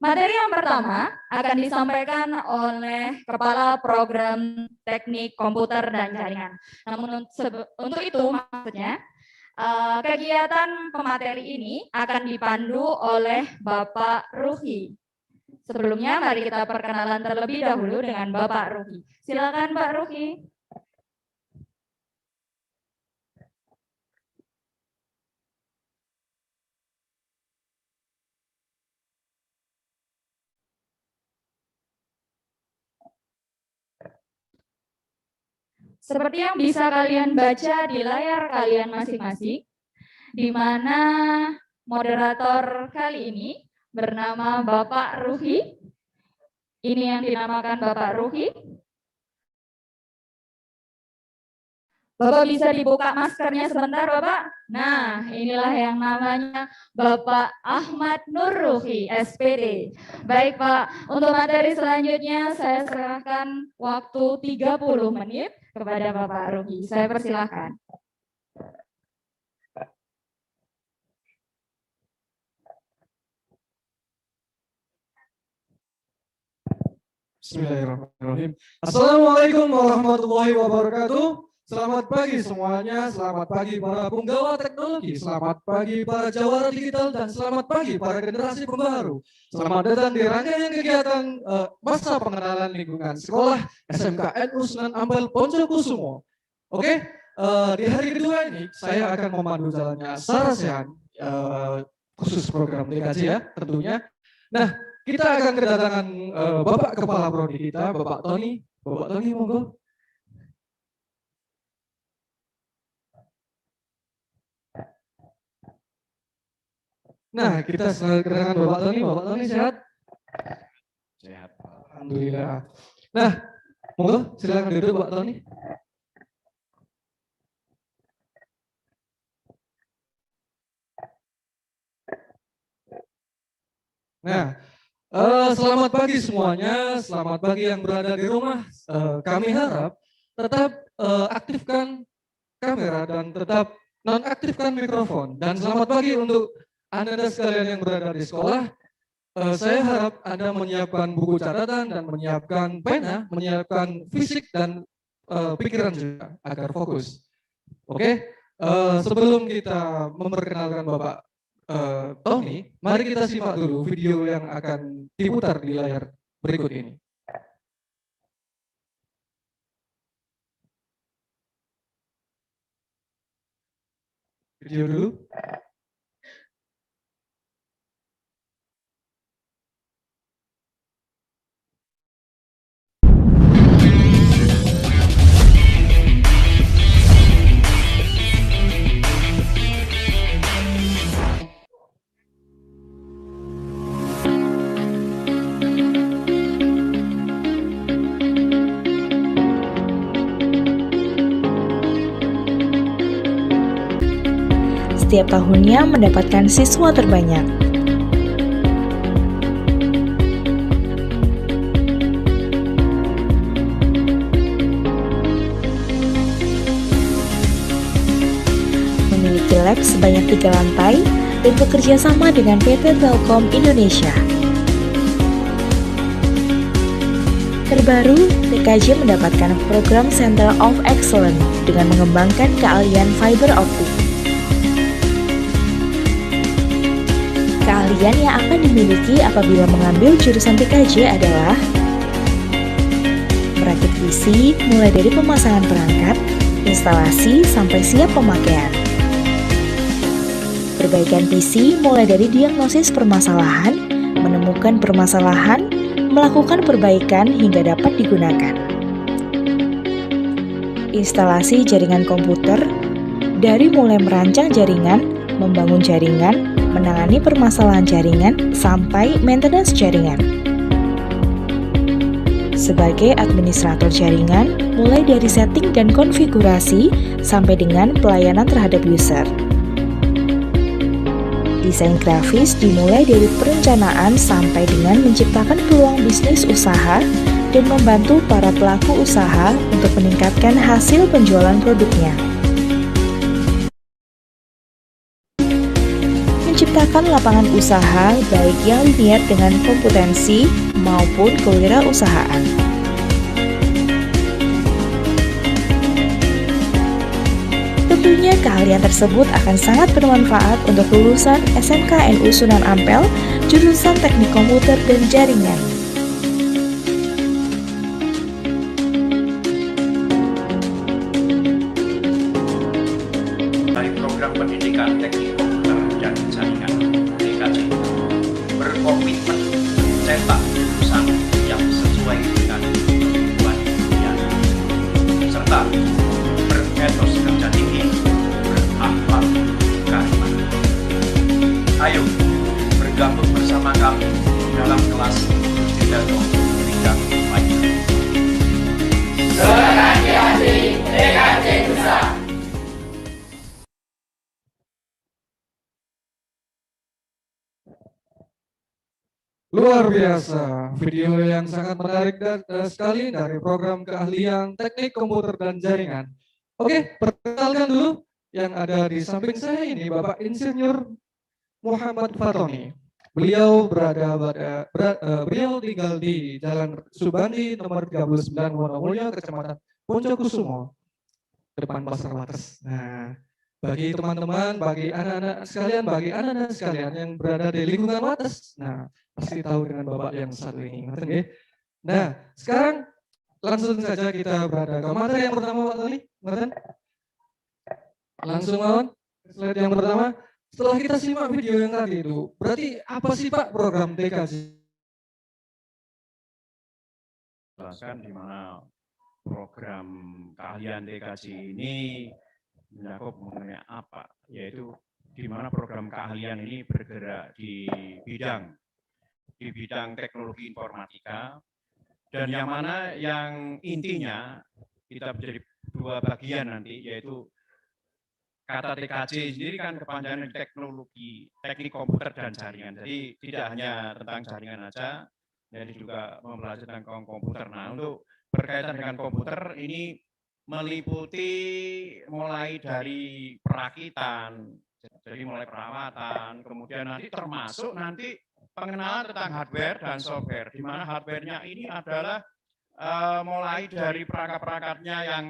Materi yang pertama akan disampaikan oleh Kepala Program Teknik Komputer dan Jaringan. Namun untuk itu maksudnya kegiatan pemateri ini akan dipandu oleh Bapak Ruhi. Sebelumnya mari kita perkenalan terlebih dahulu dengan Bapak Ruhi. Silakan Pak Ruhi. Seperti yang bisa kalian baca di layar kalian masing-masing, di mana moderator kali ini bernama Bapak Ruhi. Ini yang dinamakan Bapak Ruhi. Bapak bisa dibuka maskernya sebentar, Bapak? Nah, inilah yang namanya Bapak Ahmad Nur Ruhi, SPD. Baik, Pak. Untuk materi selanjutnya, saya serahkan waktu 30 menit kepada Bapak Ruhi. Saya persilahkan. Bismillahirrahmanirrahim. Assalamualaikum warahmatullahi wabarakatuh. Selamat pagi semuanya, selamat pagi para penggawa teknologi, selamat pagi para jawara digital, dan selamat pagi para generasi pembaru. Selamat datang di rangkaian kegiatan masa pengenalan lingkungan sekolah SMK NU Sunan Ampel Poncokusumo. Oke, di hari kedua ini saya akan memandu jalannya Sarasehan, khusus program DKJ ya tentunya. Nah, kita akan kedatangan Bapak Kepala Prodi kita, Bapak Tony. Bapak Tony, monggo. Nah, kita kedatangan Bapak Tony. Bapak Tony sehat? Sehat. Alhamdulillah. Nah, monggo silakan duduk Pak Tony. Nah, selamat pagi semuanya, selamat pagi yang berada di rumah. Kami harap tetap aktifkan kamera dan tetap nonaktifkan mikrofon. Dan selamat pagi untuk Anda sekalian yang berada di sekolah. Saya harap Anda menyiapkan buku catatan dan menyiapkan pena, menyiapkan fisik dan pikiran juga agar fokus. Oke, sebelum kita memperkenalkan Bapak Tony, mari kita simak dulu video yang akan diputar di layar berikut ini. Video dulu. Setiap tahunnya mendapatkan siswa terbanyak. Memiliki lab sebanyak 3 lantai dan bekerja sama dengan PT Telkom Indonesia. Terbaru, TKJ mendapatkan program Center of Excellence dengan mengembangkan keahlian fiber optik. Keahlian yang akan dimiliki apabila mengambil jurusan TKJ adalah merakit PC mulai dari pemasangan perangkat, instalasi sampai siap pemakaian. Perbaikan PC mulai dari diagnosis permasalahan, menemukan permasalahan, melakukan perbaikan hingga dapat digunakan. Instalasi jaringan komputer dari mulai merancang jaringan, membangun jaringan, menangani permasalahan jaringan, sampai maintenance jaringan. Sebagai administrator jaringan, mulai dari setting dan konfigurasi sampai dengan pelayanan terhadap user. Desain grafis dimulai dari perencanaan sampai dengan menciptakan peluang bisnis usaha dan membantu para pelaku usaha untuk meningkatkan hasil penjualan produknya. menciptakan lapangan usaha baik yang linear dengan kompetensi maupun kewirausahaan. Tentunya keahlian tersebut akan sangat bermanfaat untuk lulusan SMKNU Sunan Ampel, jurusan Teknik Komputer dan Jaringan. Dari program pendidikan teknik komputer dan jaringan TKJ berkomitmen mencetak lulusan yang sesuai dengan kebutuhan dunia serta beretos kerja tinggi, berakhlak karimah. Ayo bergabung bersama kami dalam kelas pidato bidang lainnya. Generasi TKJ Nusa. Luar biasa, video yang sangat menarik sekali dari program keahlian teknik komputer dan jaringan. Oke, perkenalkan dulu yang ada di samping saya ini Bapak Insinyur Muhammad Fatoni. Beliau beliau tinggal di Jalan Subandi nomor 39 Wonomulyo, Kecamatan Poncokusumo, depan Pasar Wates. Nah, bagi teman-teman, bagi anak-anak sekalian yang berada di lingkungan Wates, nah pasti tahu dengan Bapak yang satu ini. Nah, sekarang langsung saja kita berada ke materi yang pertama, Pak Tony. Langsung mawon slide yang pertama. Setelah kita simak video yang tadi itu, berarti apa sih Pak program TKJ? Jelaskan di mana program keahlian TKJ ini mencakup mengenai apa, yaitu di mana program keahlian ini bergerak di bidang teknologi informatika, dan yang mana yang intinya kita menjadi dua bagian nanti, yaitu kata TKJ sendiri kan kepanjangan teknologi, teknik komputer dan jaringan. Jadi tidak hanya tentang jaringan saja, jadi juga mempelajari tentang komputer. Nah, untuk berkaitan dengan komputer ini meliputi mulai dari perakitan, jadi mulai perawatan, kemudian nanti termasuk nanti pengenalan tentang hardware dan software, di mana hardware-nya ini adalah mulai dari perangkat-perangkatnya yang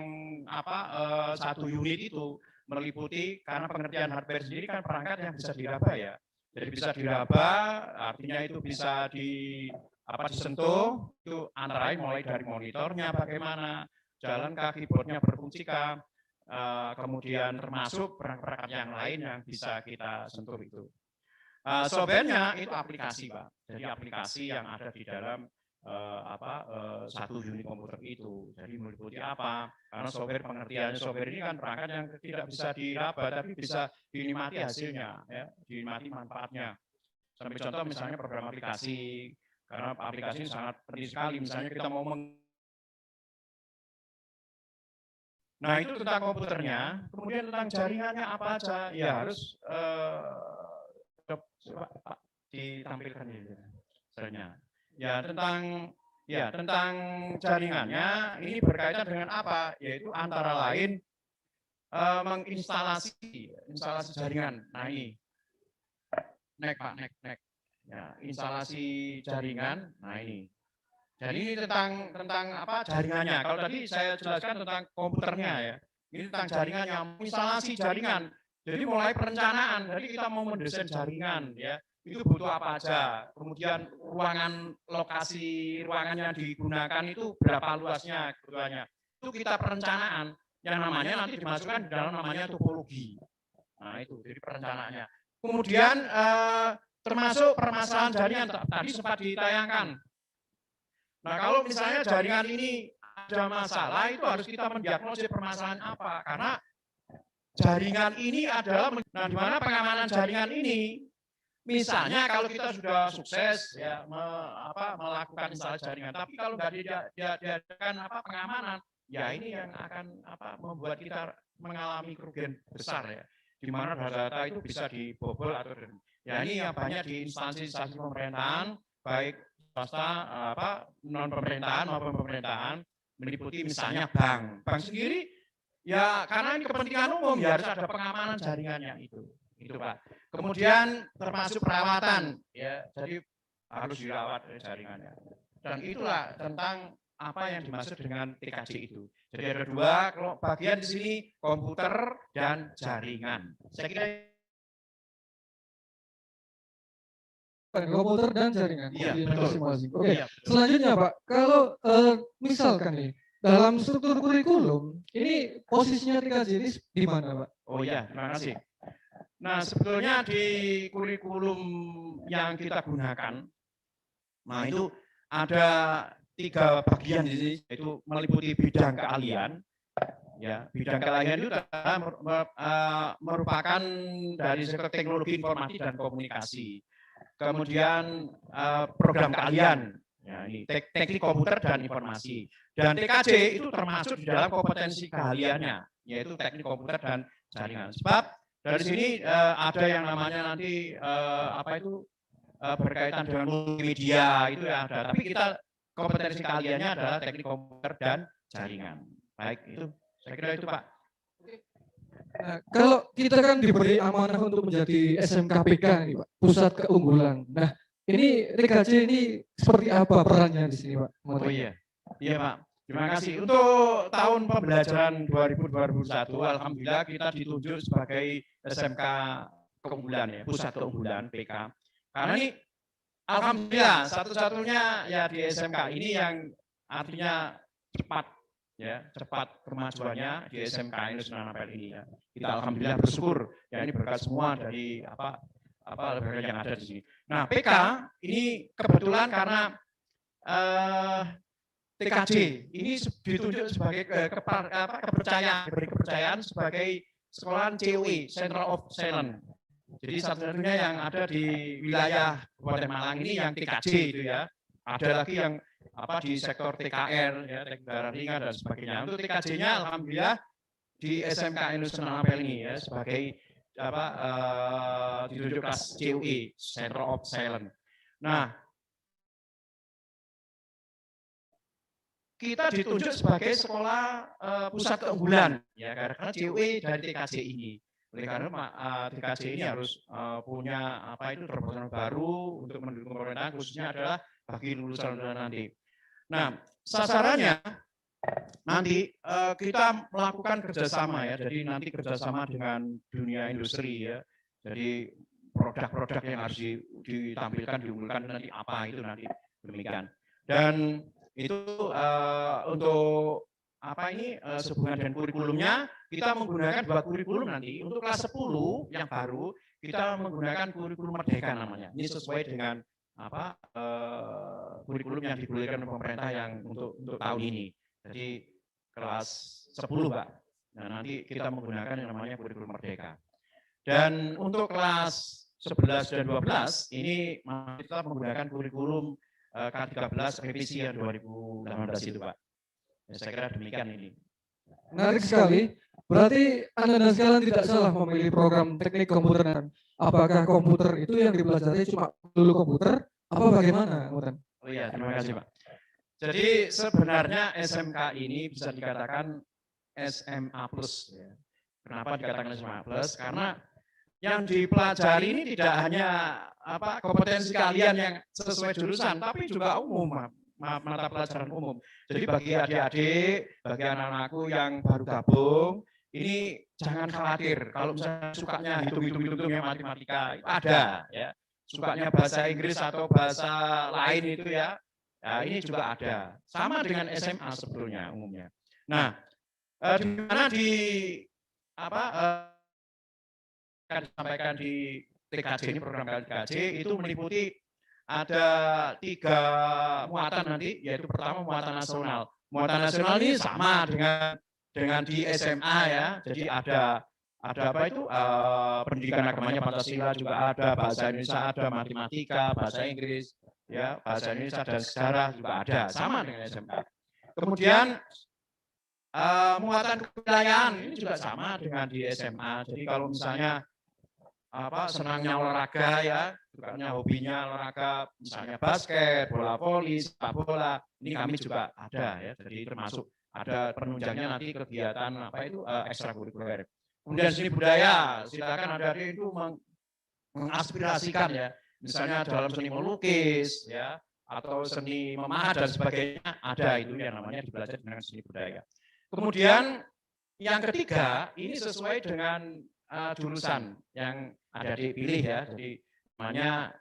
satu unit itu meliputi, karena pengertian hardware sendiri kan perangkat yang bisa diraba ya. Jadi bisa diraba, artinya itu bisa disentuh, itu antara lain mulai dari monitornya bagaimana, jalan keyboardnya berfungsikah, kemudian termasuk perangkat yang lain yang bisa kita sentuh itu. Software-nya itu aplikasi, Pak. Jadi aplikasi yang ada di dalam satu unit komputer itu. Jadi meliputi apa? Karena software, pengertiannya software ini kan perangkat yang tidak bisa diraba, tapi bisa dinikmati hasilnya, ya, dinikmati manfaatnya. Sampai contoh misalnya program aplikasi, karena aplikasi ini sangat penting sekali. Misalnya kita mau Nah, itu tentang komputernya. Kemudian tentang jaringannya apa aja? Ya harus coba ditampilkan ini. Ya, tentang jaringannya ini berkaitan dengan apa? Yaitu antara lain menginstalasi jaringan. Nah, ini. Nek. Ya, instalasi jaringan. Nah, ini. Jadi ini tentang apa? Jaringannya. Kalau tadi saya jelaskan tentang komputernya ya. Ini tentang jaringannya, instalasi jaringan. Jadi mulai perencanaan. Jadi kita mau mendesain jaringan ya. Itu butuh apa aja, kemudian lokasi ruangan yang digunakan itu berapa luasnya kebutuhannya. Itu kita perencanaan, yang namanya nanti dimasukkan di dalam namanya topologi. Nah itu, jadi perencanaannya. Kemudian termasuk permasalahan jaringan, tadi sempat ditayangkan. Nah kalau misalnya jaringan ini ada masalah, itu harus kita mendiagnosis permasalahan apa, karena jaringan ini adalah, nah di mana pengamanan jaringan ini, misalnya kalau kita sudah sukses ya melakukan instalasi jaringan, tapi kalau nggak diadakan pengamanan, ya ini yang akan membuat kita mengalami kerugian besar ya. Di mana data itu bisa dibobol atau ya ini yang banyak di instansi-instansi pemerintahan, baik swasta, non pemerintahan maupun pemerintahan, meliputi misalnya bank sendiri ya, karena ini kepentingan umum ya harus ada pengamanan jaringannya itu Pak. Kemudian termasuk perawatan, ya, jadi harus dirawat jaringannya. Dan itulah tentang apa yang dimaksud dengan TKJ itu. Jadi ada dua bagian di sini, komputer dan jaringan. Saya kira komputer dan jaringan. Iya, Di betul. masing-masing. Oke, Iya, betul. selanjutnya Pak, kalau misalkan nih dalam struktur kurikulum ini posisinya TKJ ini di mana Pak? Oh iya, terima kasih. Nah, sebetulnya di kurikulum yang kita gunakan, nah itu ada 3 bagian di sini, yaitu meliputi bidang keahlian. Ya, bidang keahlian itu merupakan dari sektor teknologi informasi dan komunikasi. Kemudian program keahlian, ya, ini teknik komputer dan informasi. Dan TKJ itu termasuk di dalam kompetensi keahliannya, yaitu teknik komputer dan jaringan. Sebab dari sini ada yang namanya nanti berkaitan dengan multimedia itu ya ada. Tapi kita kompetensi keahliannya adalah teknik komputer dan jaringan. Baik, itu saya kira itu Pak. Nah, kalau kita kan diberi amanah untuk menjadi SMKPK nih Pak, pusat keunggulan. Nah, ini TKJ ini seperti apa perannya di sini Pak? Oh iya, iya Pak. Terima kasih. Untuk tahun pembelajaran 2000-2001, alhamdulillah kita ditunjuk sebagai SMK keunggulan ya, pusat keunggulan PK. Karena ini alhamdulillah satu-satunya ya di SMK ini yang artinya cepat ya, cepat kemajuannya di SMK Indonesia Apel ini ya. Kita alhamdulillah bersyukur ya, ini berkat semua dari berkat yang ada di sini. Nah, PK ini kebetulan karena TKJ ini ditunjuk sebagai kepercayaan, diberi kepercayaan sebagai sekolahan COE, Central of Excellence. Jadi satu-satunya yang ada di wilayah Kabupaten Malang ini yang TKJ itu ya. Ada lagi yang di sektor TKR ya, teknik darah ringan dan sebagainya. Untuk TKJ-nya alhamdulillah di SMK Indonesia Apel ini ya sebagai ditunjuk kelas COE, Central of Excellence. Nah, kita ditunjuk sebagai sekolah pusat keunggulan ya karena COE dari TKJ ini. Oleh karena TKJ ini harus punya terobosan baru untuk mendukung pemerintahan, khususnya adalah bagi lulusan nanti. Nah, sasarannya nanti kita melakukan kerjasama ya. Jadi nanti kerjasama dengan dunia industri ya. Jadi produk-produk yang harus ditampilkan, diunggulkan nanti apa itu nanti demikian. Dan itu untuk sehubungan dengan kurikulumnya, kita menggunakan 2 kurikulum nanti. Untuk kelas 10 yang baru, kita menggunakan kurikulum Merdeka namanya. Ini sesuai dengan kurikulum yang dibolehkan pemerintah yang untuk tahun ini. Jadi kelas 10 Pak. Nah, nanti kita menggunakan yang namanya kurikulum Merdeka. Dan untuk kelas 11 dan 12 ini kita menggunakan kurikulum K13 revisi yang 2018 itu Pak. Ya, saya kira demikian ini. Menarik sekali. Berarti Anda dan sekalian tidak salah memilih program teknik komputer. Apakah komputer itu yang dipelajari cuma dulu komputer? Apa bagaimana? Oh iya, terima kasih Pak. Jadi sebenarnya SMK ini bisa dikatakan SMA+. Ya. Kenapa dikatakan SMA+? Karena yang dipelajari ini tidak hanya kompetensi kalian yang sesuai jurusan, tapi juga umum, mata pelajaran umum. Jadi bagi adik-adik, bagi anak-anakku yang baru gabung, ini jangan khawatir. Kalau misalnya sukanya hitung-hitung yang matematika, itu ada ya. Sukanya bahasa Inggris atau bahasa lain itu ya, ini juga ada. Sama dengan SMA sebetulnya umumnya. Nah, di mana disampaikan di TKJ ini, program TKJ itu meliputi ada 3 muatan nanti, yaitu pertama muatan nasional. Muatan nasional ini sama dengan di SMA ya. Jadi ada pendidikan agamanya Pancasila juga ada, bahasa Indonesia ada, matematika, bahasa Inggris, ya, bahasa Indonesia dan sejarah juga ada, sama dengan SMK. Kemudian muatan kewilayahan ini juga sama dengan di SMA. Jadi kalau misalnya senangnya olahraga ya, sukanya hobinya olahraga, misalnya basket, bola voli, sepak bola, ini kami juga ada ya. Jadi termasuk ada penunjangnya nanti kegiatan ekstrakurikuler. Kemudian seni budaya, silakan adik-adik itu mengaspirasikan ya, misalnya dalam seni melukis ya, atau seni memahat dan sebagainya, ada itu yang namanya dipelajari dengan seni budaya. Kemudian yang ketiga, ini sesuai dengan jurusan yang ada dipilih ya, jadi namanya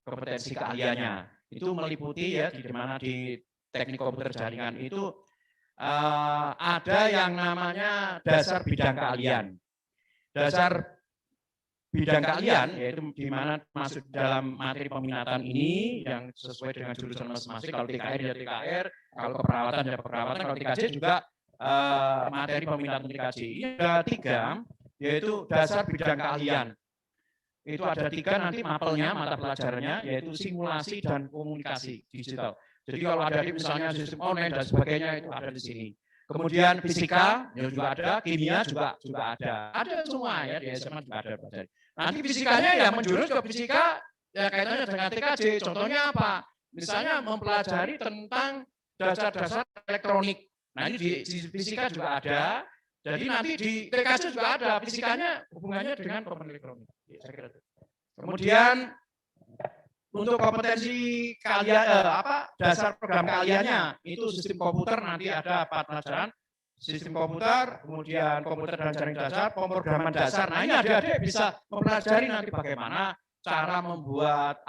kompetensi keahliannya. Itu meliputi ya di mana di teknik komputer jaringan itu ada yang namanya dasar bidang keahlian. Dasar bidang keahlian yaitu di mana masuk dalam materi peminatan ini yang sesuai dengan jurusan masing-masing. Kalau TKR ya TKR, kalau keperawatan ya keperawatan, kalau TKJ juga materi peminatan TKJ. Ini ada 3, yaitu dasar bidang keahlian. Itu ada 3 nanti mapelnya, mata pelajarannya, yaitu simulasi dan komunikasi digital. Jadi kalau ada misalnya sistem online dan sebagainya itu ada di sini. Kemudian fisika ya juga ada, kimia juga ada. Ada semua ya di SMA juga ada. Nanti fisikanya ya menjurus ke fisika ya kaitannya dengan TKJ. Contohnya apa? Misalnya mempelajari tentang dasar-dasar elektronik. Nah ini di fisika juga ada. Jadi nanti di TKJ juga ada. Fisikanya hubungannya dengan komponen elektronik. Kemudian untuk kompetensi keahlian dasar program keahliannya itu sistem komputer nanti ada 4 pelajaran. Sistem komputer, kemudian komputer dan jaring dasar, pemrograman dasar. Nah ini adik-adik bisa mempelajari nanti bagaimana cara membuat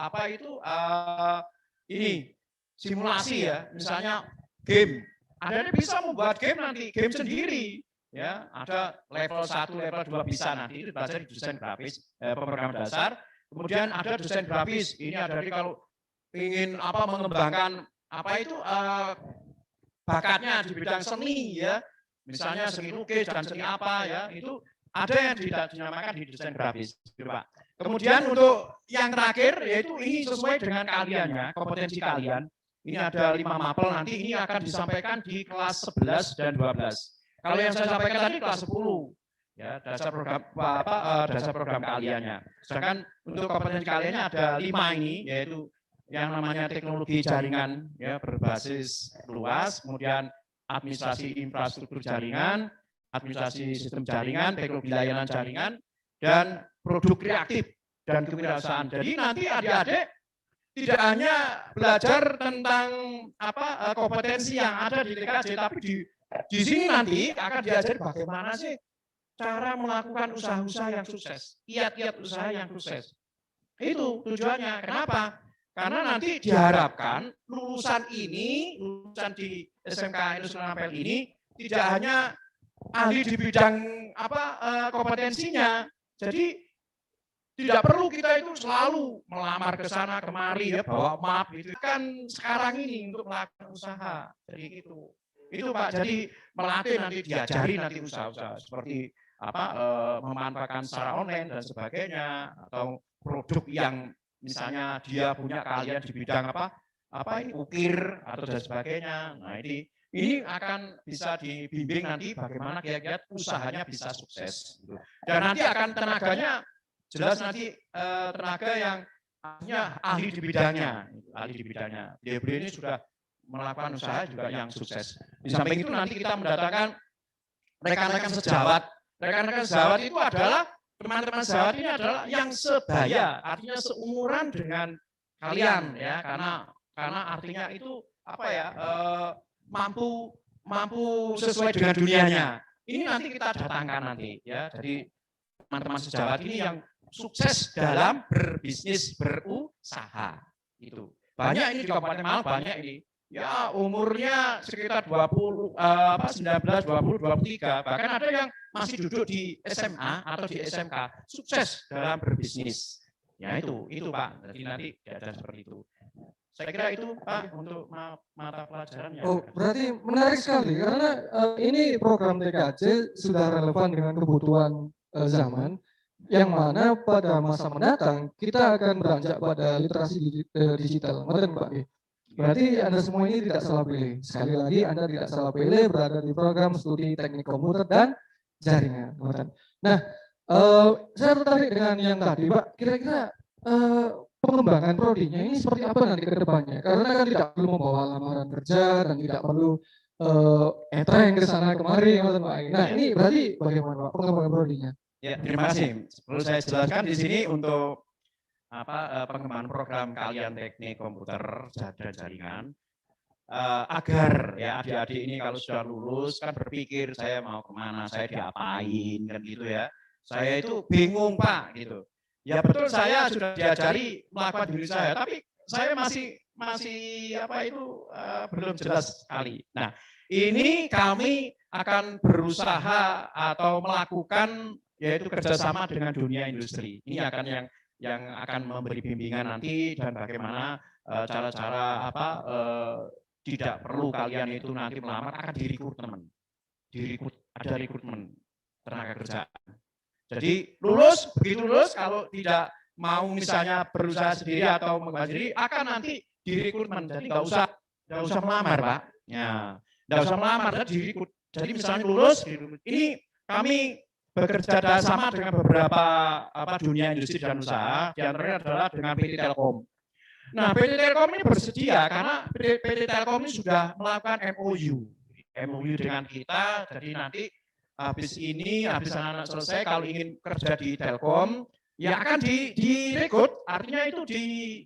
ini simulasi ya, misalnya game. Adik-adik bisa membuat game nanti, game sendiri. Ya, ada level 1, level 2 bisa nanti itu belajar di desain grafis, pemrograman dasar. Kemudian ada desain grafis. Ini ada kalau ingin mengembangkan bakatnya di bidang seni ya. Misalnya seni lukis dan seni apa ya, itu ada yang dinamakan di desain grafis, gitu, Pak. Kemudian untuk yang terakhir yaitu ini sesuai dengan keahliannya, kompetensi kalian. Ini ada 5 mapel nanti ini akan disampaikan di kelas 11 dan 12. Kalau yang saya sampaikan tadi kelas 10 ya, dasar program keahliannya. Sedangkan untuk kompetensi keahliannya ada 5 ini yaitu yang namanya teknologi jaringan ya berbasis luas, kemudian administrasi infrastruktur jaringan, administrasi sistem jaringan, teknologi layanan jaringan, dan produk kreatif dan kewirausahaan. Jadi nanti adik-adik tidak hanya belajar tentang kompetensi yang ada di TKJ, tapi di sini nanti akan diajari bagaimana sih cara melakukan usaha-usaha yang sukses, kiat-kiat usaha yang sukses. Itu tujuannya. Kenapa? Karena nanti diharapkan lulusan di SMK Industrial Ampel ini tidak hanya ahli di bidang kompetensinya. Jadi tidak perlu kita itu selalu melamar ke sana kemari ya bawa map gitu. Kan sekarang ini untuk melakukan usaha. Jadi gitu. Itu Pak. Jadi melatih nanti diajari nanti usaha-usaha seperti memanfaatkan secara online dan sebagainya atau produk yang misalnya dia punya keahlian di bidang ukir atau dan sebagainya. Nah ini akan bisa dibimbing nanti bagaimana kiat-kiat usahanya bisa sukses. Dan nanti akan tenaganya jelas nanti tenaga yang ahli di bidangnya, Beliau ini sudah melakukan usaha juga yang sukses. Di samping itu nanti kita mendatangkan rekan-rekan sejawat. Rekan-rekan sejawat itu adalah teman-teman sejawat ini adalah yang sebaya, artinya seumuran dengan kalian ya, karena artinya itu mampu sesuai dengan dunianya. Ini nanti kita datangkan nanti ya. Jadi teman-teman sejawat ini yang sukses dalam berbisnis, berusaha. Itu. Banyak ini di Kabupaten Malang banyak ini. Ya umurnya sekitar 19, 20, 23. Bahkan ada yang masih duduk di SMA atau di SMK, sukses dalam berbisnis. Ya itu Pak. Jadi nanti diajar seperti itu. Saya kira itu Pak untuk mata pelajarannya. Oh, berarti menarik sekali karena ini program TKJ sudah relevan dengan kebutuhan zaman, yang mana pada masa mendatang kita akan beranjak pada literasi digital. Ngoten Pak. Berarti Anda semua ini tidak salah pilih. Sekali lagi Anda tidak salah pilih berada di program studi teknik komputer dan jaringan. Nah, saya tertarik dengan yang tadi Pak. Kira-kira pengembangan prodinya ini seperti apa nanti ke depannya? Karena kan tidak perlu membawa lamaran kerja dan tidak perlu etreng ke sana kemari. Nah, ini berarti bagaimana Pak pengembangan prodinya? Ya, terima kasih. Perlu saya jelaskan di sini untuk pengembangan program kalian teknik komputer dan jaringan agar ya adik-adik ini kalau sudah lulus kan berpikir saya mau kemana, saya diapain kan gitu ya. Saya itu bingung Pak gitu. Ya betul saya sudah diajari melakukan diri saya, tapi saya masih belum jelas sekali. Nah, ini kami akan berusaha atau melakukan yaitu kerjasama dengan dunia industri. Ini akan yang akan memberi bimbingan nanti dan bagaimana cara-cara tidak perlu kalian itu nanti melamar, akan ada rekrutmen tenaga kerja. Jadi begitu lulus kalau tidak mau misalnya berusaha sendiri atau mengembangkan diri akan nanti direkrutmen. Jadi nggak usah melamar Pak. Ya, nggak usah melamar, direkrut. Jadi misalnya lulus, ini kami bekerja sama dengan beberapa dunia industri dan usaha, di antaranya adalah dengan PT Telkom. Nah, PT Telkom ini bersedia karena PT Telkom ini sudah melakukan MOU dengan kita. Jadi nanti habis anak-anak selesai kalau ingin kerja di Telkom, ya akan direkrut, artinya itu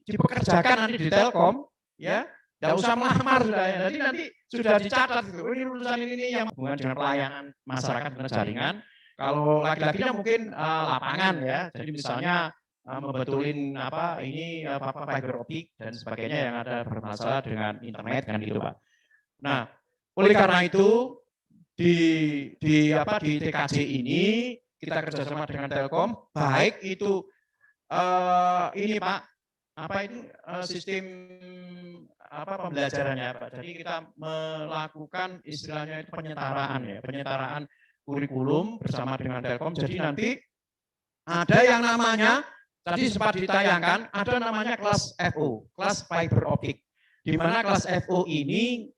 dipekerjakan nanti di Telkom, ya. Tidak usah melamar sudah ya. Jadi nanti sudah dicatat gitu. Ini lulusan ini yang hubungan dengan pelayanan masyarakat dan jaringan. Kalau laki-lakinya mungkin lapangan ya. Jadi misalnya membetulin fiber optik dan sebagainya yang ada bermasalah dengan internet kan gitu Pak. Nah, oleh karena itu di TKJ ini kita kerjasama dengan Telkom, baik itu ini Pak, sistem pembelajarannya Pak. Jadi kita melakukan istilahnya itu penyetaraan kurikulum bersama dengan Telkom. Jadi nanti ada yang namanya tadi sempat ditayangkan, ada namanya kelas FO, kelas fiber optik. Di mana kelas FO ini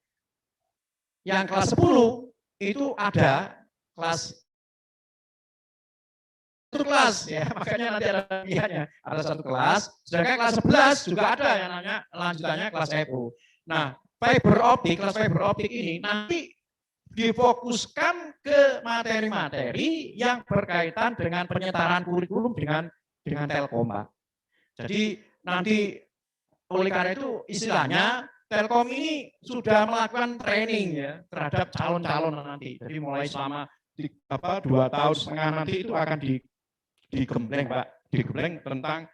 yang kelas 10 itu ada kelas ya, makanya nanti ada pilihannya, ada satu kelas, sedangkan kelas 11 juga ada yang namanya lanjutannya kelas FO. Nah, kelas fiber optik ini nanti difokuskan ke materi-materi yang berkaitan dengan penyetaraan kurikulum dengan Telkom, Pak. Jadi nanti oleh karena itu istilahnya Telkom ini sudah melakukan training ya terhadap calon-calon nanti. Jadi mulai selama 2,5 tahun nanti itu akan digembleng Pak, digembleng tentang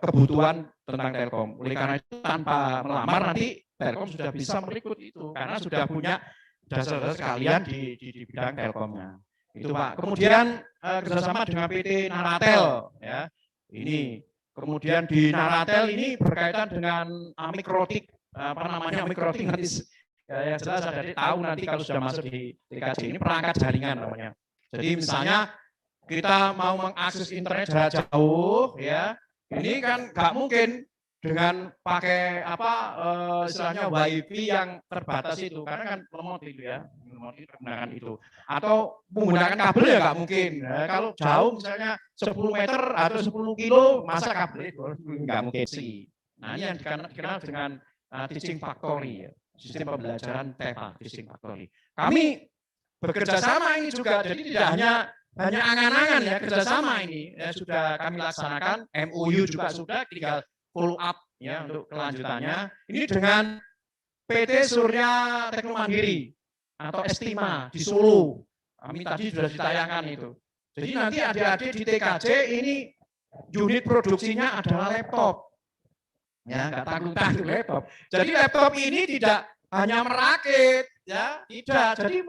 kebutuhan tentang Telkom. Oleh karena itu tanpa melamar nanti Telkom sudah bisa merekrut itu karena sudah punya dasar-dasar sekalian di bidang Telkomnya. Itu Pak. Kemudian kerjasama dengan PT Naratel ya. Ini kemudian di Naratel ini berkaitan dengan mikrotik mikrotik nanti ya jelas ada tahu nanti kalau sudah masuk di TKJ ini perangkat jaringan namanya. Jadi misalnya kita mau mengakses internet jarak jauh ya. Ini kan nggak mungkin dengan pakai istilahnya WiFi yang terbatas itu karena kan lemot itu ya, menggunakan itu atau menggunakan kabel ya nggak mungkin. Nah, kalau jauh misalnya 10 meter atau 10 kilo masa kabel itu nggak mungkin sih. Nah ini yang dikenal dengan teaching factory ya, sistem pembelajaran TEFA teaching factory. Kami bekerja sama ini juga, jadi tidak hanya angan-angan ya kerjasama ini ya, sudah kami laksanakan, MOU juga sudah, tinggal follow up ya untuk kelanjutannya. Ini dengan PT Surya Tekno Mandiri atau Estima di Solo. Kami tadi sudah ditayangkan itu. Jadi nanti adik-adik di TKJ ini unit produksinya adalah laptop. Ya, nggak tanggung-tanggung laptop. Jadi laptop ini tidak hanya merakit, ya, tidak. Jadi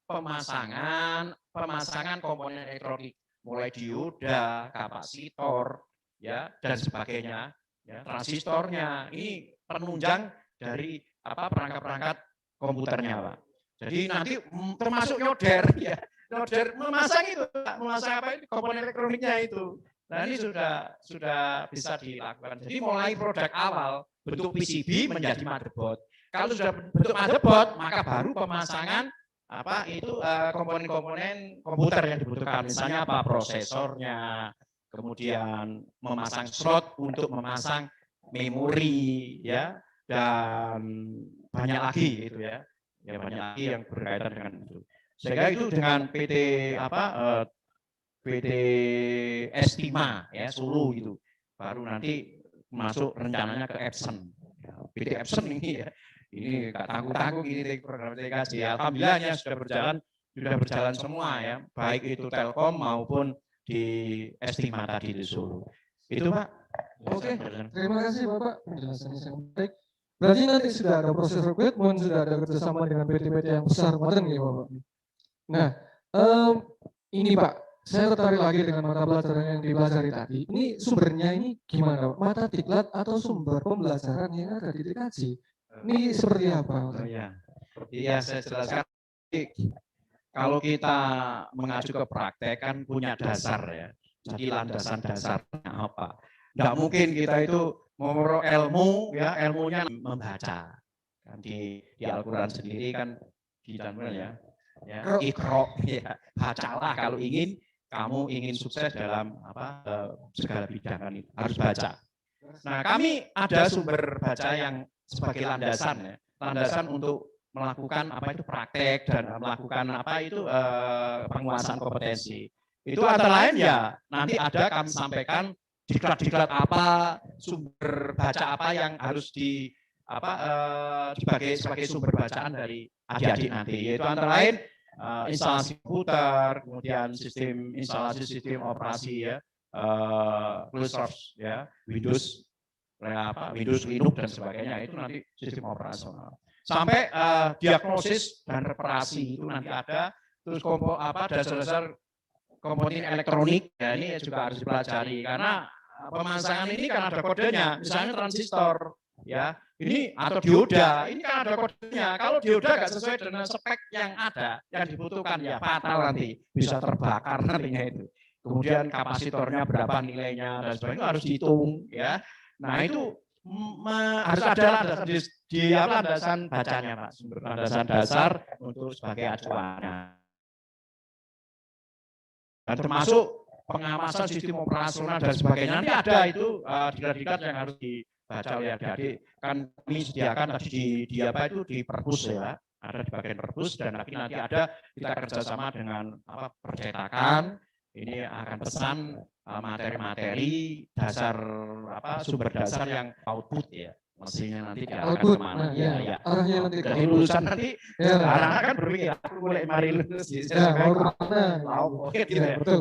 pemasangan komponen elektronik mulai dioda, kapasitor, ya dan sebagainya, ya, transistornya. Ini penunjang dari perangkat-perangkat komputernya, Pak. Jadi nanti termasuk nyoder, ya, nyoder memasang itu, memasang komponen elektroniknya itu. Nah ini sudah bisa dilakukan. Jadi mulai produk awal bentuk PCB menjadi motherboard. Kalau sudah bentuk motherboard, maka baru pemasangan komponen-komponen komputer yang dibutuhkan, misalnya prosesornya, kemudian memasang slot untuk memasang memori ya, dan banyak lagi gitu ya. Ya banyak lagi yang berkaitan dengan itu. Sehingga itu dengan PT Estima ya Solo gitu. Baru nanti masuk rencananya ke Epson. Ya, PT Epson ini ya. Ini nggak tanggung-tanggung ini program TKJ. Alhamdulillahnya sudah berjalan semua ya. Baik itu Telkom maupun di Estima tadi di Solo. Itu Pak. Oke, terima kasih Bapak penjelasannya sangat baik. Berarti nanti sudah ada proses rekrutmen, sudah ada kerjasama dengan PT-PT yang besar, modern ya Bapak. Nah, ini Pak, saya tertarik lagi dengan mata pelajaran yang dipelajari tadi. Ini sumbernya ini gimana Pak? Mata diklat atau sumber pembelajaran yang ada di TKJ? Ini seperti apa? Oh ya, iya saya jelaskan. Kalau kita mengacu ke praktek kan punya dasar ya. Jadi landasan dasarnya apa? Tidak mungkin kita itu memperoleh ilmu ya, ilmunya membaca. Kan di Al-Qur'an sendiri kan dicantumkan ya. Ya, Iqra ya, bacalah kalau kamu ingin sukses dalam segala bidang kan itu harus baca. Nah, kami ada sumber baca yang sebagai landasan ya. Landasan untuk melakukan praktek dan melakukan penguasaan kompetensi. Itu antara lain ya nanti ada kami sampaikan diklat-diklat apa, sumber baca apa yang harus sebagai sumber bacaan dari adik-adik nanti. Yaitu antara lain instalasi komputer, kemudian instalasi sistem operasi ya, closed source ya, Windows, Linux dan sebagainya itu nanti sistem operasional. Sampai diagnosis dan reparasi itu nanti ada, terus dasar-dasar komponen elektronik ya ini juga harus dipelajari karena pemasangan ini kan ada kodenya, misalnya transistor ya ini atau dioda ini kan ada kodenya. Kalau dioda nggak sesuai dengan spek yang ada yang dibutuhkan ya fatal nanti bisa terbakar nantinya itu. Kemudian kapasitornya berapa nilainya dan sebagainya harus dihitung ya. Nah itu harus ada landasan bacanya Pak, sumber landasan dasar untuk sebagai acuannya. Dan termasuk pengawasan sistem operasional dan sebagainya nanti ada itu diklat-diklat yang harus dibaca oleh adik-adik. Kan kami sediakan tadi di perpus ya, ada di bagian perpus dan nanti ada kita kerjasama dengan percetakan. Ini akan pesan materi-materi dasar sumber dasar yang output ya. Mestinya nanti diarahkan kemana ya. Arahnya nanti dari lulusan nanti anak-anak kan berpikir aku boleh mari lulus di mau kemana?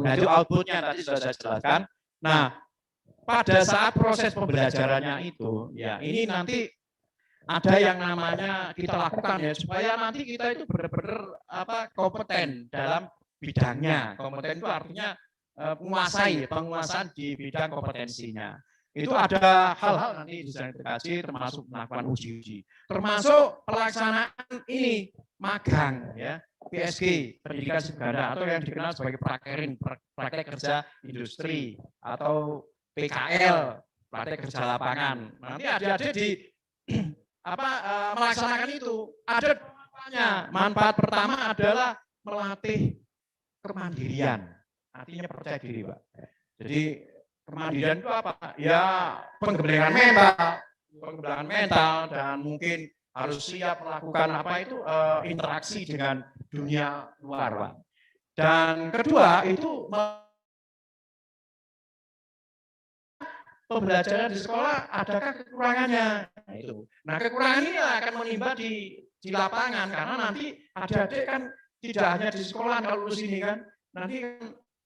Nah itu outputnya tadi sudah saya jelaskan. Nah pada saat proses pembelajarannya itu ya ini nanti ada yang namanya kita lakukan ya supaya nanti kita itu benar-benar kompeten dalam bidangnya. Kompeten itu artinya penguasaan di bidang kompetensinya. Itu ada hal-hal nanti di sana TKJ termasuk melakukan uji-uji. Termasuk pelaksanaan ini magang ya, PSG, pendidikan sebaganda atau yang dikenal sebagai praktek kerja industri atau PKL, praktek kerja lapangan. Nanti adik-adik di melaksanakan itu ada dua manfaatnya. Manfaat pertama adalah melatih kemandirian, artinya percaya diri, Pak. Jadi kemandirian itu apa? Ya pengembangan mental dan mungkin harus siap melakukan interaksi dengan dunia luar, Pak. Dan kedua itu pembelajaran di sekolah adakah kekurangannya? Nah, itu. Nah, kekurangan ini akan menimba di lapangan karena nanti adik-adik kan tidak hanya di sekolah kalau lulus ini kan, nanti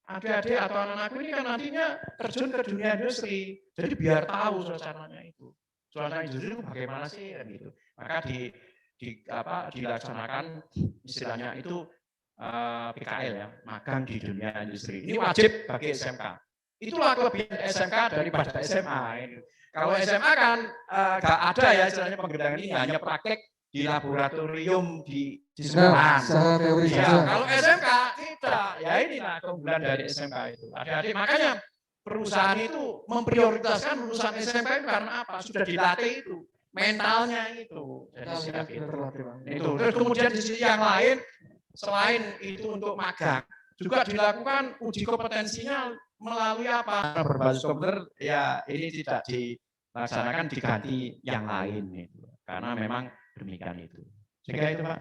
adik-adik atau anak-anak ini kan nantinya terjun ke dunia industri. Jadi biar tahu suasananya itu. Suasana industri itu bagaimana sih kan gitu. Maka dilaksanakan istilahnya itu PKL ya, magang di dunia industri. Ini wajib bagi SMK. Itulah kelebihan SMK daripada SMA. Kalau SMA kan nggak ada ya istilahnya pengembangan ini hanya praktek di laboratorium di sekolah. Ya, kalau SMK tidak. Ya inilah keunggulan dari SMK itu. Adik-adik makanya perusahaan itu memprioritaskan lulusan SMK itu karena apa? Sudah dilatih itu mentalnya itu. Jadi siap itu. Terus kemudian di sisi yang lain selain itu untuk magang juga dilakukan uji kompetensinya melalui berbasis komputer ya ini tidak dilaksanakan diganti yang lain itu. Karena memang demikian itu. Sehingga itu Pak.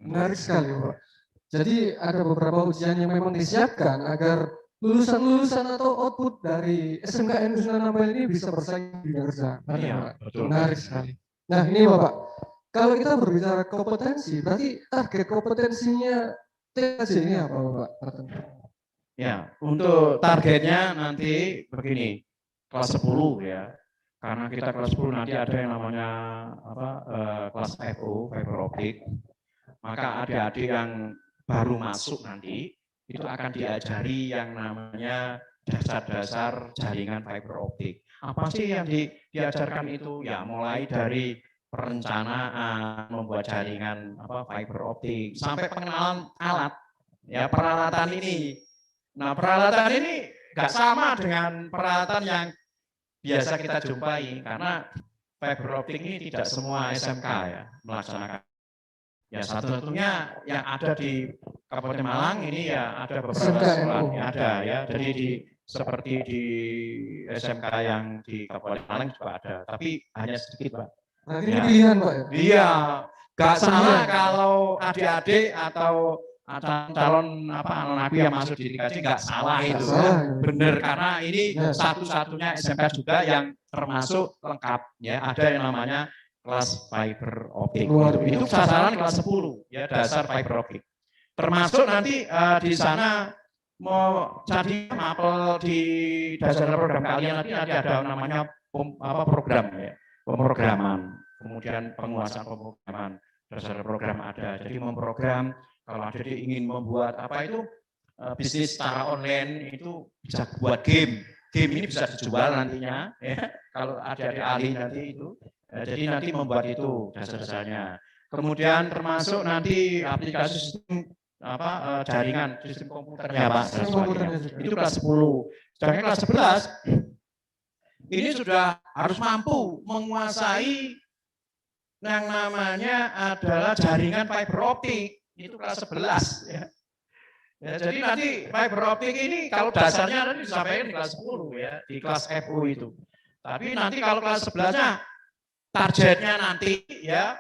Menarik sekali Pak. Jadi ada beberapa ujian yang memang disiapkan agar lulusan-lulusan atau output dari SMKN Nusa Ampel ini bisa bersaing di kerja. Iya, betul. Menarik sekali. Nah ini Bapak, kalau kita berbicara kompetensi, berarti target kompetensinya TKJ ini apa Bapak? Ya, untuk targetnya nanti begini, kelas 10 ya. Karena kita kelas 10 nanti ada yang namanya kelas FO, fiber optik. Maka adik-adik yang baru masuk nanti itu akan diajari yang namanya dasar-dasar jaringan fiber optik. Apa sih yang diajarkan itu? Ya mulai dari perencanaan, membuat jaringan fiber optik sampai pengenalan alat. Ya peralatan ini. Nah peralatan ini nggak sama dengan peralatan yang biasa kita jumpai karena fiber optik ini tidak semua SMK ya melaksanakan. Ya satu-satunya yang ada di Kabupaten Malang ini ya ada beberapa sekolah ya ada ya. Jadi seperti di SMK yang di Kabupaten Malang juga ada, tapi hanya sedikit Pak. Nah, ini pilihan Pak ya? Iya, nggak salah kalau adik-adik atau calon anak nabi yang masuk di TKJ nggak salah itu, bener karena ini satu-satunya SMK juga yang termasuk lengkap ya ada yang namanya kelas fiber optik itu sasaran kelas 10 ya dasar fiber optik termasuk nanti di sana mau jadi mapel di dasar program kalian nanti ada namanya program ya pemrograman kemudian penguasaan pemrograman dasar program ada jadi memprogram. Kalau adik ingin membuat bisnis secara online itu bisa buat game ini bisa dijual nantinya ya kalau adik ahli nanti itu jadi nanti membuat itu dasar-dasarnya kemudian termasuk nanti aplikasi sistem jaringan sistem komputernya Pak itu kelas 10 sedangkan kelas 11 ini sudah harus mampu menguasai yang namanya adalah jaringan fiber optik itu kelas 11 ya. Jadi nanti fiber optik ini kalau dasarnya nanti disampaikan di kelas 10 ya, di kelas FO itu. Tapi nanti kalau kelas 11-nya targetnya nanti ya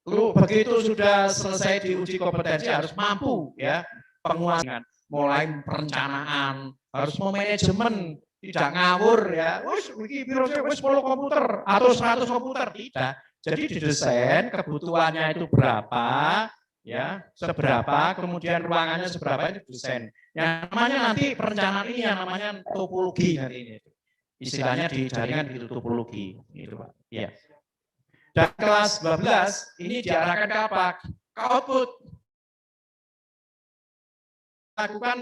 begitu sudah selesai diuji kompetensi harus mampu ya penguasaan mulai perencanaan, harus memanajemen, tidak ngawur ya. Wis 10 komputer atau 100 komputer tidak. Jadi didesain kebutuhannya itu berapa ya seberapa kemudian ruangannya seberapa itu desain yang namanya nanti perencanaan ini yang namanya topologi nanti ini istilahnya di jaringan itu topologi itu Pak ya dan kelas 12 ini diarahkan ke apa ke output lakukan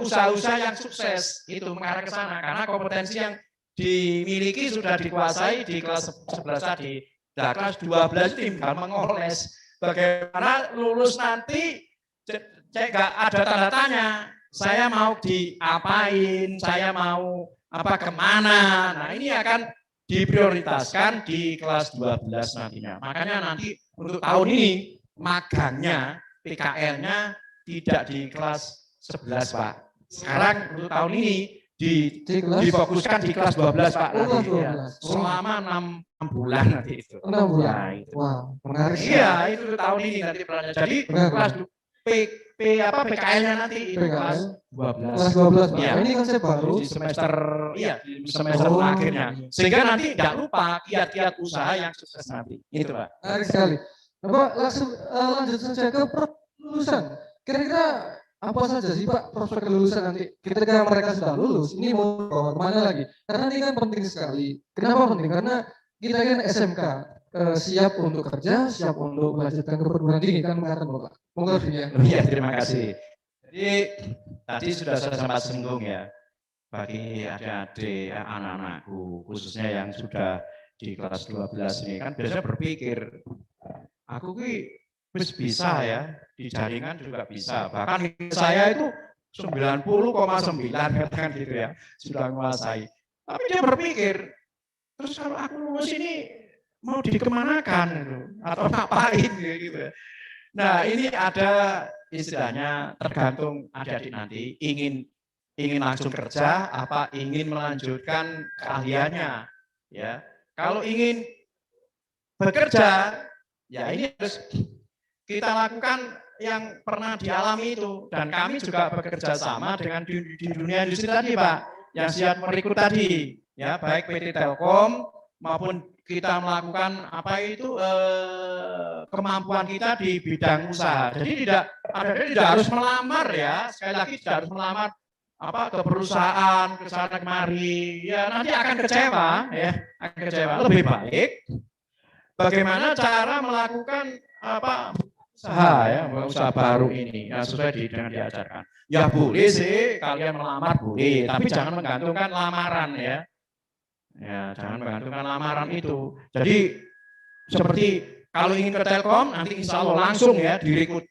usaha-usaha yang sukses itu mengarah ke sana karena kompetensi yang dimiliki sudah dikuasai di kelas 11 tadi nah kelas 12 itu tinggal mengoles bagaimana lulus nanti nggak ada tanda tanya saya mau diapain saya mau kemana nah ini akan diprioritaskan di kelas 12 nantinya makanya nanti untuk tahun ini magangnya PKL-nya tidak di kelas 11 Pak sekarang untuk tahun ini difokuskan di kelas 12 Pak nanti, ya. Selama 6 bulan nanti itu. 6 bulan. Nah, itu. Wah, menarik. Iya, itu tahun ini nanti perannya. Jadi kelas PKL-nya nanti itu kelas 12. Kelas 12 Pak. Ya. Ini konsep baru di semester akhirnya. Sehingga nanti tidak lupa kiat-kiat usaha yang sukses nanti. Itu Pak. Menarik sekali. Bapak langsung lanjut saja ke lulusan. Kira-kira apa saja sih Pak prospek kelulusan nanti ketika mereka sudah lulus ini mau bawa kemana lagi karena ini kan penting sekali kenapa penting karena kita kan SMK siap untuk kerja siap untuk melanjutkan ke perguruan tinggi kan mengatakan Bapak monggo ya. Iya terima kasih jadi tadi sudah saya sempat singgung ya bagi adik-adik anak-anakku khususnya yang sudah di kelas 12 ini kan biasanya berpikir aku bisa ya di jaringan juga bisa bahkan saya itu 90,9 katakan gitu ya sudah menguasai tapi dia berpikir terus kalau aku lulus ini mau dikemanakan gitu, atau ngapain gitu nah ini ada istilahnya tergantung adik-adik nanti ingin langsung kerja apa ingin melanjutkan keahliannya ya kalau ingin bekerja Ya ini harus kita lakukan yang pernah dialami itu, dan kami juga bekerja sama dengan di dunia industri tadi Pak, yang siap merekrut tadi, ya baik PT Telkom maupun kita melakukan apa itu kemampuan kita di bidang usaha. Jadi tidak harus melamar ya, sekali lagi tidak harus melamar apa ke perusahaan ke sana kemari, ya nanti akan kecewa ya, akan kecewa. Lebih baik bagaimana cara melakukan apa usaha ya, usaha baru ini ya, sesuai dengan diajarkan. Ya boleh sih kalian melamar boleh, tapi jangan menggantungkan lamaran ya. Ya, jangan menggantungkan lamaran itu. Jadi seperti kalau ingin ke Telkom nanti insya Allah langsung ya direkrut.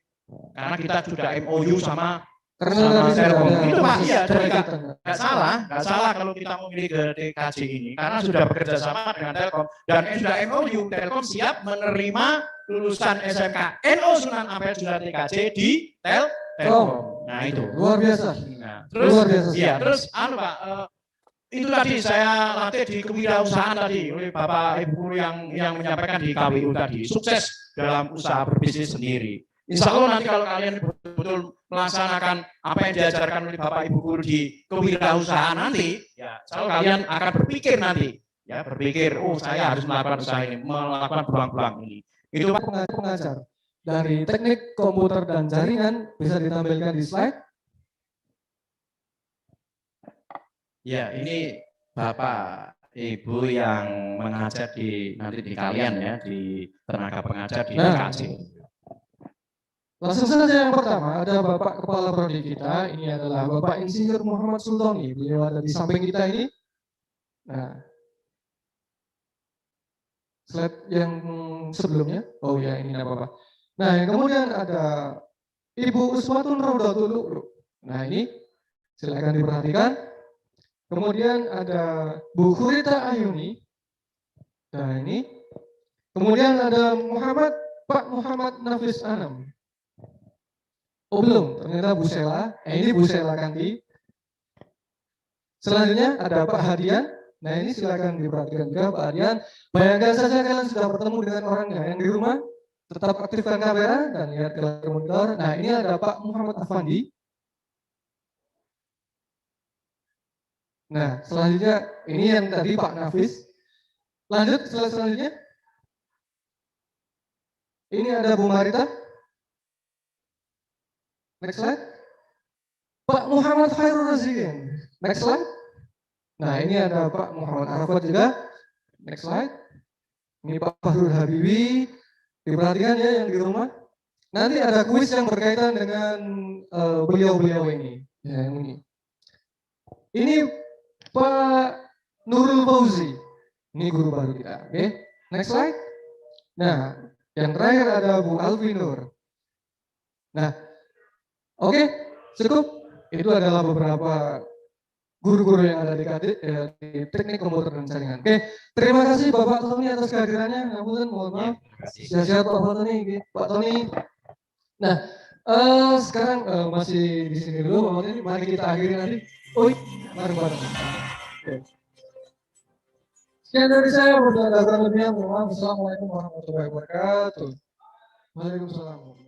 Karena kita sudah MOU sama Telkom. Itu Pak, iya, nggak salah kalau kita memilih ke TKJ ini karena sudah bekerja sama dengan Telkom dan sudah MOU. Telkom siap menerima lulusan SMK NO Sunan Ampel jurusan TKJ di Telkom. Nah itu luar biasa. Nah, terus luar biasa. Iya, terus Pak, itu tadi saya latih di kewirausahaan tadi oleh Bapak Ibu guru yang menyampaikan di KWU tadi, sukses dalam usaha berbisnis sendiri. Insya Allah nanti kalau kalian betul-betul melaksanakan apa yang diajarkan oleh Bapak Ibu guru di kewirausahaan nanti, ya insya Allah kalian akan berpikir nanti, ya berpikir, oh saya harus melakukan usaha ini, melakukan peluang-peluang ini. Itu Pak pengajar dari teknik komputer dan jaringan bisa ditampilkan di slide. Ya ini Bapak Ibu yang mengajar nanti di kalian ya, di tenaga pengajar di TKJ. Langsung saja yang pertama ada Bapak Kepala Prodi kita, ini adalah Bapak Insinyur Muhammad Sultoni, beliau ada di samping kita ini. Nah, slide yang sebelumnya, oh ya ini apa Bapak. Nah yang kemudian ada Ibu Uswatun Raudatul Lu'lu. Nah ini silakan diperhatikan. Kemudian ada Bu Khurita Ayuni. Nah ini. Kemudian ada Pak Muhammad Nafis Anam. Oh belum, ternyata Bu Sela. Ini Bu Sela Kanti. Selanjutnya ada Pak Hadian. Nah ini silakan diperhatikan juga Pak Hadian. Bayangkan saja kalian sudah bertemu dengan orangnya yang di rumah. Tetap aktifkan kamera dan lihat ke layar monitor. Nah ini ada Pak Muhammad Afandi. Nah selanjutnya ini yang tadi Pak Nafis. Lanjut selanjutnya. Ini ada Bu Marita. Next slide. Pak Muhammad Khairul Razikin. Next slide. Nah ini ada Pak Muhammad Arafat juga. Next slide. Ini Pak Fahrul Habibi. Diperhatikan ya yang di rumah. Nanti ada kuis yang berkaitan dengan beliau-beliau ini. Ya, yang ini. Ini Pak Nurul Fauzi. Ini guru baru kita. Oke. Next slide. Nah, yang terakhir ada Bu Alfi Nur. Nah, oke, cukup. Itu adalah beberapa guru-guru yang ada di teknik komputer dan jaringan. Oke, terima kasih Bapak Tony atas kehadirannya. Mohon maaf. Sehat-sehat Pak Tony. Pak Tony. Nah, sekarang masih di sini dulu Pak Tony. Mari kita akhiri nanti. Bareng-bareng. Sekian dari saya. Wassalamualaikum warahmatullahi wabarakatuh. Waalaikumsalam.